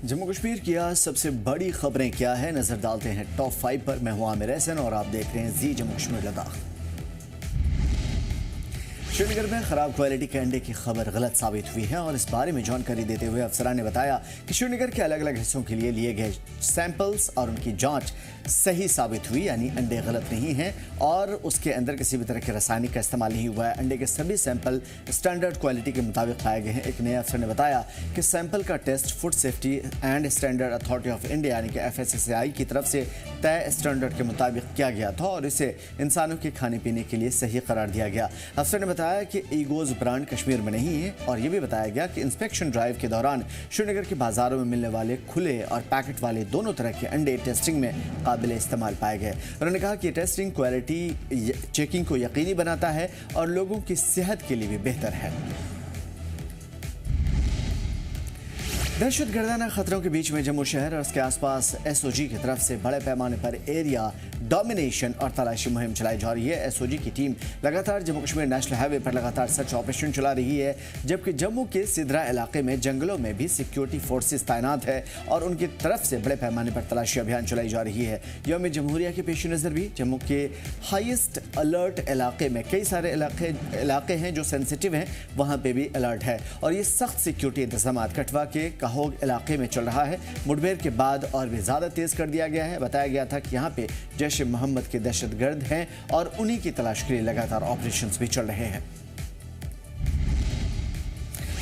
जम्मू कश्मीर की आज सबसे बड़ी खबरें क्या है, नजर डालते हैं टॉप 5 पर। मैं हूं आमिर एहसन और आप देख रहे हैं जी जम्मू कश्मीर लद्दाख। श्रीनगर में खराब क्वालिटी के अंडे की खबर गलत साबित हुई है और इस बारे में जानकारी देते हुए अफसरान ने बताया कि श्रीनगर के अलग अलग हिस्सों के लिए गए सैंपल्स और उनकी जांच सही साबित हुई, यानी अंडे गलत नहीं हैं और उसके अंदर किसी भी तरह के रासायनिक का इस्तेमाल नहीं हुआ है। अंडे के सभी सैंपल स्टैंडर्ड क्वालिटी के मुताबिक पाए गए हैं। एक नए अफसर ने बताया कि सैंपल का taste food safety and standard authority of India यानी कि FSSAI की तरफ से तय स्टैंडर्ड के मुताबिक किया गया था और इसे इंसानों के खाने पीने के लिए सही करार दिया गया। अफसर ने बताया कि ईगोज ब्रांड कश्मीर में नहीं है और यह भी बताया गया कि इंस्पेक्शन ड्राइव के दौरान श्रीनगर के बाजारों में मिलने वाले खुले और पैकेट वाले दोनों तरह के अंडे टेस्टिंग में काबिल इस्तेमाल पाए गए। उन्होंने कहा कि टेस्टिंग क्वालिटी चेकिंग को यकीनी बनाता है और लोगों की सेहत के लिए भी बेहतर है। दहशतगर्दाना खतरों के बीच में जम्मू शहर और उसके आसपास SOG की तरफ से बड़े पैमाने पर एरिया डोमिनेशन और तलाशी मुहिम चलाई जा रही है। SOG की टीम लगातार जम्मू कश्मीर नेशनल हाईवे पर लगातार सर्च ऑपरेशन चला रही है, जबकि जम्मू के सिद्रा इलाके में जंगलों में भी सिक्योरिटी फोर्सेस तैनात है और उनकी तरफ से बड़े पैमाने पर तलाशी अभियान चलाई जा रही है। यौम जमहूरिया के पेश नज़र भी जम्मू के हाईएस्ट अलर्ट इलाके में कई सारे इलाके हैं जो सेंसिटिव हैं, वहाँ पर भी अलर्ट है और ये सख्त सिक्योरिटी इंतजाम कठवा के काहोग इलाके में चल रहा है। मुठभेड़ के बाद और भी ज्यादा तेज कर दिया गया है। बताया गया था कि यहाँ पे जैश ए मोहम्मद के दहशतगर्द हैं और उन्हीं की तलाश के लिए लगातार ऑपरेशंस भी चल रहे हैं।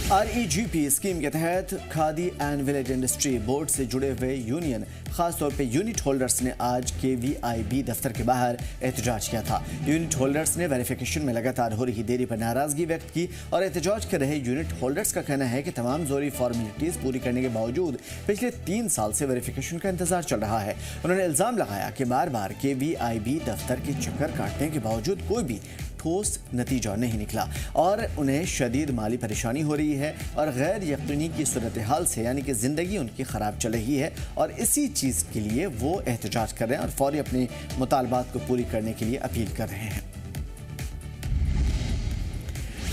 REGP स्कीम के तहत khadi and village industry board से जुड़े हुए यूनियन, खासतौर पे यूनिट होल्डर्स ने आज KVIB दफ्तर के बाहर एहतजाज किया था। यूनिट होल्डर्स ने वेरिफिकेशन में लगातार हो रही देरी पर नाराजगी व्यक्त की और एहतजाज कर रहे यूनिट होल्डर्स का कहना है कि तमाम ज़रूरी फॉर्मेलिटीज़ पूरी करने के बावजूद पिछले 3 साल से वेरिफिकेशन का इंतजार चल रहा है। उन्होंने इल्ज़ाम लगाया कि बार बार KVIB दफ्तर के चक्कर काटने के बावजूद कोई भी ठोस नतीजा नहीं निकला और उन्हें शदीद माली परेशानी हो रही है और गैर यकीनी की सूरत हाल से यानी कि ज़िंदगी उनकी ख़राब चल रही है और इसी चीज़ के लिए वो एहतजाज कर रहे हैं और फौरी अपने मुतालबात को पूरी करने के लिए अपील कर रहे हैं।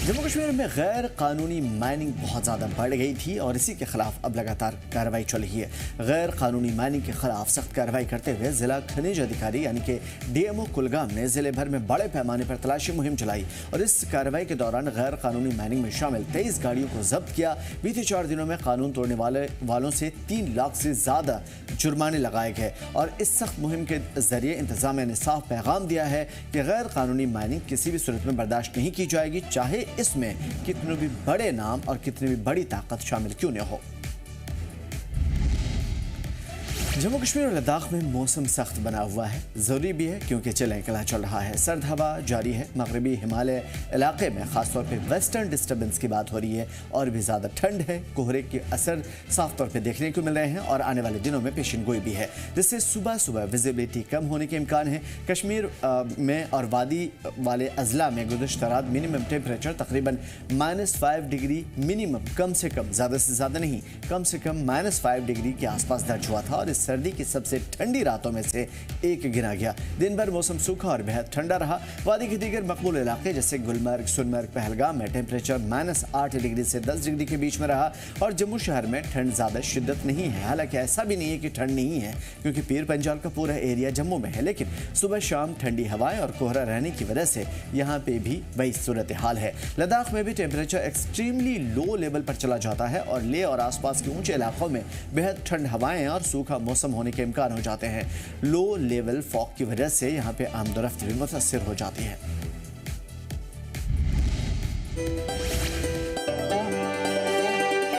जम्मू कश्मीर में गैर कानूनी माइनिंग बहुत ज़्यादा बढ़ गई थी और इसी के खिलाफ अब लगातार कार्रवाई चल रही है। गैर कानूनी माइनिंग के खिलाफ सख्त कार्रवाई करते हुए जिला खनिज अधिकारी यानी कि DMO कुलगाम ने जिले भर में बड़े पैमाने पर तलाशी मुहिम चलाई और इस कार्रवाई के दौरान गैर कानूनी माइनिंग में शामिल 23 गाड़ियों को जब्त किया। बीते 4 दिनों में कानून तोड़ने वालों से 3 लाख से ज़्यादा जुर्माने लगाए गए और इस सख्त मुहिम के जरिए इंतजामिया ने साफ पैगाम दिया है कि गैर कानूनी माइनिंग किसी भी सूरत में बर्दाश्त नहीं की जाएगी, चाहे इसमें कितने भी बड़े नाम और कितनी भी बड़ी ताकत शामिल क्यों न हो। जम्मू कश्मीर और लद्दाख में मौसम सख्त बना हुआ है, ज़रूरी भी है क्योंकि चला चल रहा है। सर्द हवा जारी है। मगरबी हिमालय इलाके में खासतौर पे वेस्टर्न डिस्टर्बेंस की बात हो रही है और भी ज़्यादा ठंड है। कोहरे के असर साफ तौर पे देखने को मिल रहे हैं और आने वाले दिनों में पेशिनगोई भी है, जिससे सुबह सुबह विजिबिलिटी कम होने के इम्कान है। कश्मीर में और वादी वाले अजला में गुज़श्ता रात मिनिमम टेम्परेचर तकरीबन -5 डिग्री मिनिमम, कम से कम, ज़्यादा से ज़्यादा नहीं, कम से कम -5 डिग्री के आसपास दर्ज हुआ था और इस सर्दी की सबसे ठंडी रातों में से एक गिना गया। दिन भर मौसम सूखा और बेहद ठंडा रहा। वादी के दीगर मकबूल इलाके जैसे गुलमर्ग, सोनमर्ग, पहलगाम में टेम्परेचर -8 डिग्री से 10 डिग्री के बीच में रहा और जम्मू शहर में ठंड ज़्यादा शिद्दत नहीं है। हालांकि ऐसा भी नहीं है कि ठंड नहीं है क्योंकि पीर पंजाल का पूरा एरिया जम्मू में है, लेकिन सुबह शाम ठंडी हवाएं और कोहरा रहने की वजह से यहाँ पे भी वही सूरत हाल है। लद्दाख में भी टेम्परेचर एक्सट्रीमली लो लेवल पर चला जाता है और लेह और आसपास के ऊंचे इलाकों में बेहद ठंड हवाएं और सूखा मौसम होने के इम्कान हो जाते हैं। लो लेवल फॉग की वजह से यहाँ पे आमदोरफ्त भी मुतासिर हो जाती है।